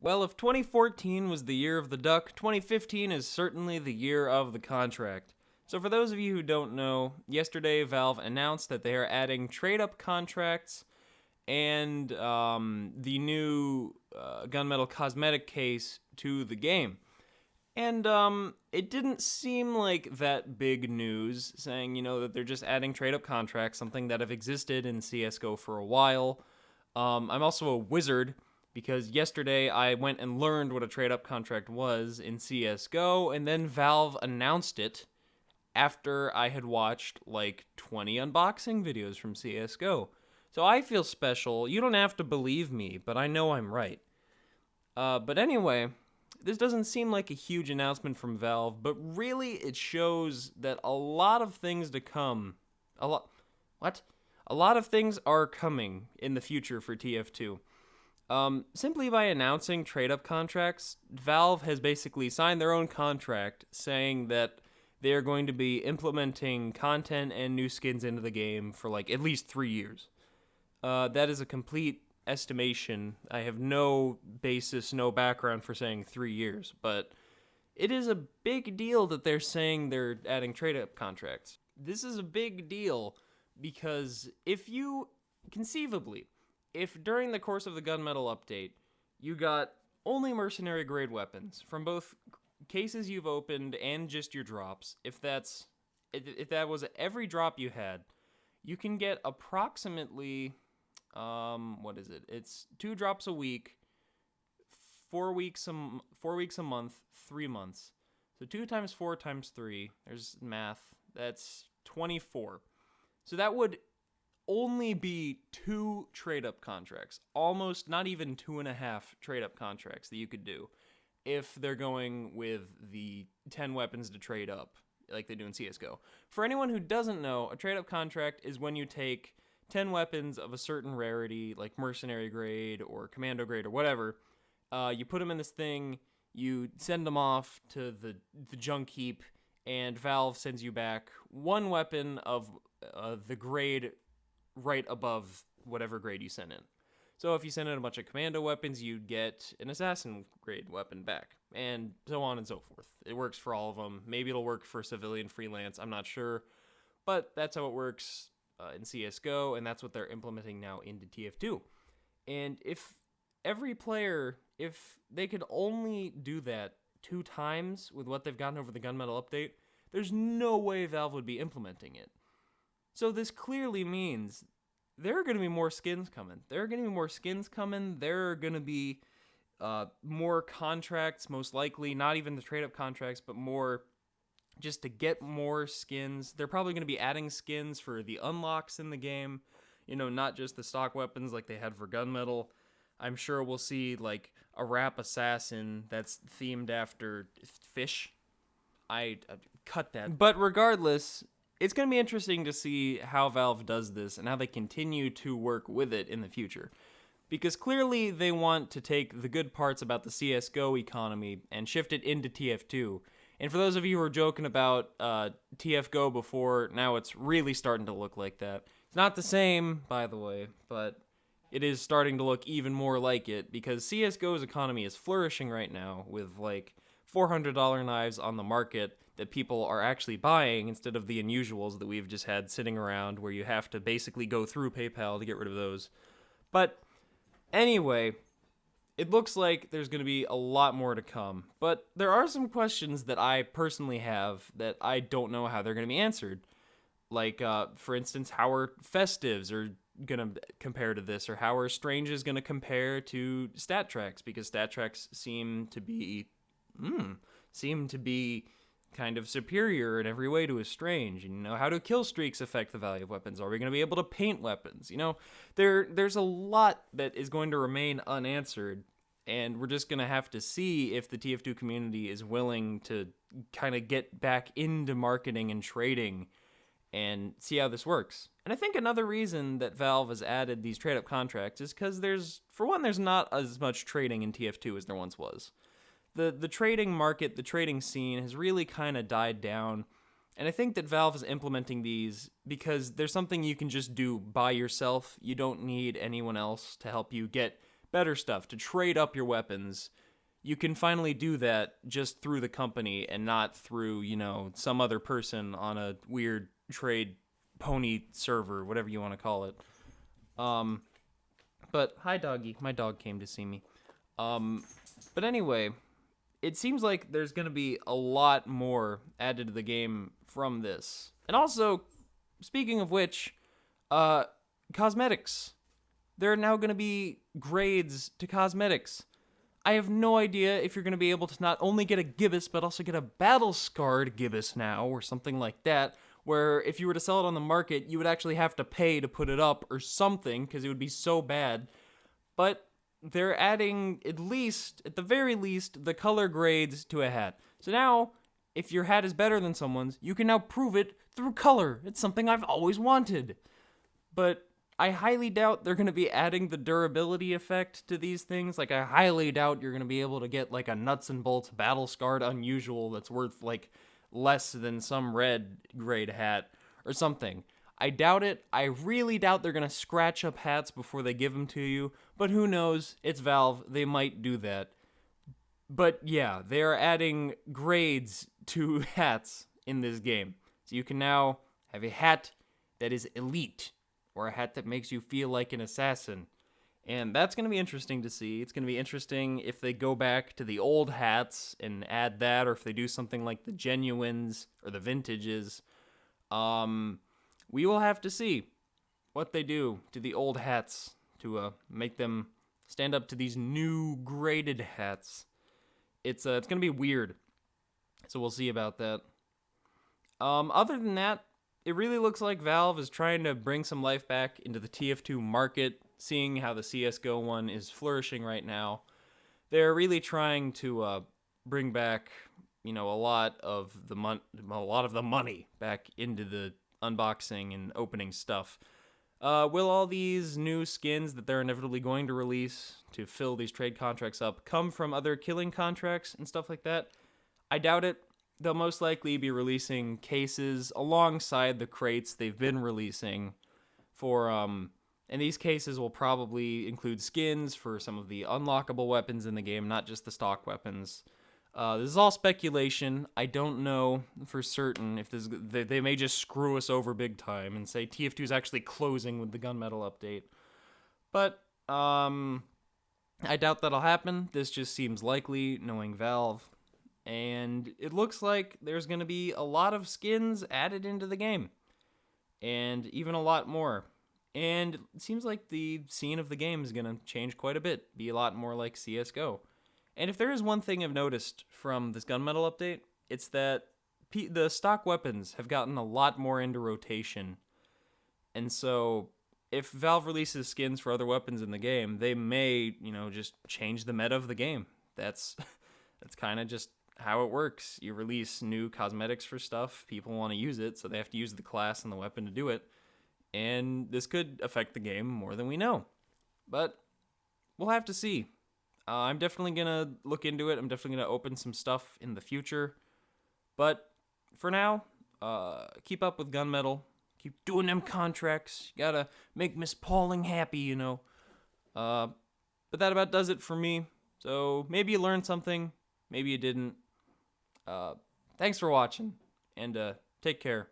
Well, if 2014 was the year of the duck, 2015 is certainly the year of the contract. So for those of you who don't know, yesterday Valve announced that they are adding trade-up contracts and the new gunmetal cosmetic case to the game. And it didn't seem like that big news, saying, that they're just adding trade-up contracts, something that have existed in CSGO for a while. I'm also a wizard, because yesterday I went and learned what a trade-up contract was in CSGO, and then Valve announced it after I had watched like 20 unboxing videos from CSGO. So I feel special. You don't have to believe me, but I know I'm right. But anyway, this doesn't seem like a huge announcement from Valve, but really it shows that a lot of things to come. A lot of things are coming in the future for TF2. Simply by announcing trade-up contracts, Valve has basically signed their own contract saying that they are going to be implementing content and new skins into the game for like at least 3 years. That is a complete estimation. I have no basis, no background for saying 3 years, but it is a big deal that they're saying they're adding trade-up contracts. This is a big deal because if during the course of the gunmetal update, you got only mercenary grade weapons from both cases you've opened and just your drops, if that was every drop you had, you can get approximately it's 2 drops a week, 4 weeks a month, 3 months. So 2 times 4 times 3, there's math, that's 24. So that would only be 2 trade-up contracts, almost not even 2.5 trade-up contracts that you could do if they're going with the 10 weapons to trade up like they do in CSGO. For anyone who doesn't know, a trade-up contract is when you take 10 weapons of a certain rarity, like mercenary grade or commando grade or whatever, you put them in this thing, you send them off to the junk heap, and Valve sends you back 1 weapon of the grade right above whatever grade you sent in. So if you send in a bunch of commando weapons, you'd get an assassin grade weapon back, and so on and so forth. It works for all of them. Maybe it'll work for civilian freelance, I'm not sure, but that's how it works in CSGO, and that's what they're implementing now into TF2. And if every player, if they could only do that 2 times with what they've gotten over the gunmetal update, there's no way Valve would be implementing it. So this clearly means there are going to be more skins coming. There are going to be more contracts, most likely, not even the trade-up contracts, but more just to get more skins. They're probably going to be adding skins for the unlocks in the game, not just the stock weapons like they had for gunmetal. I'm sure we'll see like a rap assassin that's themed after fish. I cut that. But regardless, it's going to be interesting to see how Valve does this and how they continue to work with it in the future. Because clearly they want to take the good parts about the CSGO economy and shift it into TF2. And for those of you who were joking about TFGO before, now it's really starting to look like that. It's not the same, by the way, but it is starting to look even more like it because CSGO's economy is flourishing right now with like $400 knives on the market that people are actually buying instead of the unusuals that we've just had sitting around where you have to basically go through PayPal to get rid of those. But anyway, it looks like there's going to be a lot more to come. But there are some questions that I personally have that I don't know how they're going to be answered. Like, for instance, how are festives are going to compare to this, or how are stranges going to compare to stat tracks, because stat tracks seem to be kind of superior in every way to a strange. And how do kill streaks affect the value of weapons? Are we going to be able to paint weapons? There's a lot that is going to remain unanswered, and we're just going to have to see if the TF2 community is willing to kind of get back into marketing and trading and see how this works. And I think another reason that Valve has added these trade-up contracts is because there's not as much trading in TF2 as there once was. The trading market, the trading scene has really kind of died down, and I think that Valve is implementing these because there's something you can just do by yourself. You don't need anyone else to help you get better stuff, to trade up your weapons, you can finally do that just through the company and not through, some other person on a weird trade pony server, whatever you want to call it. But hi, doggy. My dog came to see me. But anyway, it seems like there's going to be a lot more added to the game from this. And also, speaking of which, cosmetics. There are now going to be grades to cosmetics. I have no idea if you're going to be able to not only get a gibbous, but also get a battle-scarred gibbous now, or something like that, where if you were to sell it on the market, you would actually have to pay to put it up or something, because it would be so bad. But they're adding, at the very least, the color grades to a hat. So now, if your hat is better than someone's, you can now prove it through color. It's something I've always wanted. But I highly doubt they're going to be adding the durability effect to these things. Like, I highly doubt you're going to be able to get, like, a nuts and bolts battle-scarred unusual that's worth, like, less than some red grade hat or something. I doubt it. I really doubt they're going to scratch up hats before they give them to you. But who knows? It's Valve. They might do that. But yeah, they are adding grades to hats in this game. So you can now have a hat that is elite, or a hat that makes you feel like an assassin. And that's going to be interesting to see. It's going to be interesting if they go back to the old hats and add that, or if they do something like the genuines or the vintages. We will have to see what they do to the old hats to make them stand up to these new graded hats. It's going to be weird, so we'll see about that. Other than that, it really looks like Valve is trying to bring some life back into the TF2 market, seeing how the CSGO one is flourishing right now. They're really trying to bring back, a lot of the money back into the unboxing and opening stuff. Will all these new skins that they're inevitably going to release to fill these trade contracts up come from other killing contracts and stuff like that? I doubt it. They'll most likely be releasing cases alongside the crates they've been releasing for, and these cases will probably include skins for some of the unlockable weapons in the game, not just the stock weapons. This is all speculation. I don't know for certain if they may just screw us over big time and say TF2 is actually closing with the gunmetal update. But, I doubt that'll happen. This just seems likely, knowing Valve. And it looks like there's going to be a lot of skins added into the game. And even a lot more. And it seems like the scene of the game is going to change quite a bit. Be a lot more like CSGO. And if there is one thing I've noticed from this gunmetal update, it's that the stock weapons have gotten a lot more into rotation. And so if Valve releases skins for other weapons in the game, they may, just change the meta of the game. That's kind of just how it works. You release new cosmetics for stuff, people want to use it, so they have to use the class and the weapon to do it. And this could affect the game more than we know. But we'll have to see. I'm definitely going to look into it. I'm definitely going to open some stuff in the future. But for now, keep up with gunmetal. Keep doing them contracts. You gotta make Miss Pauling happy, But that about does it for me. So maybe you learned something. Maybe you didn't. Thanks for watching. And take care.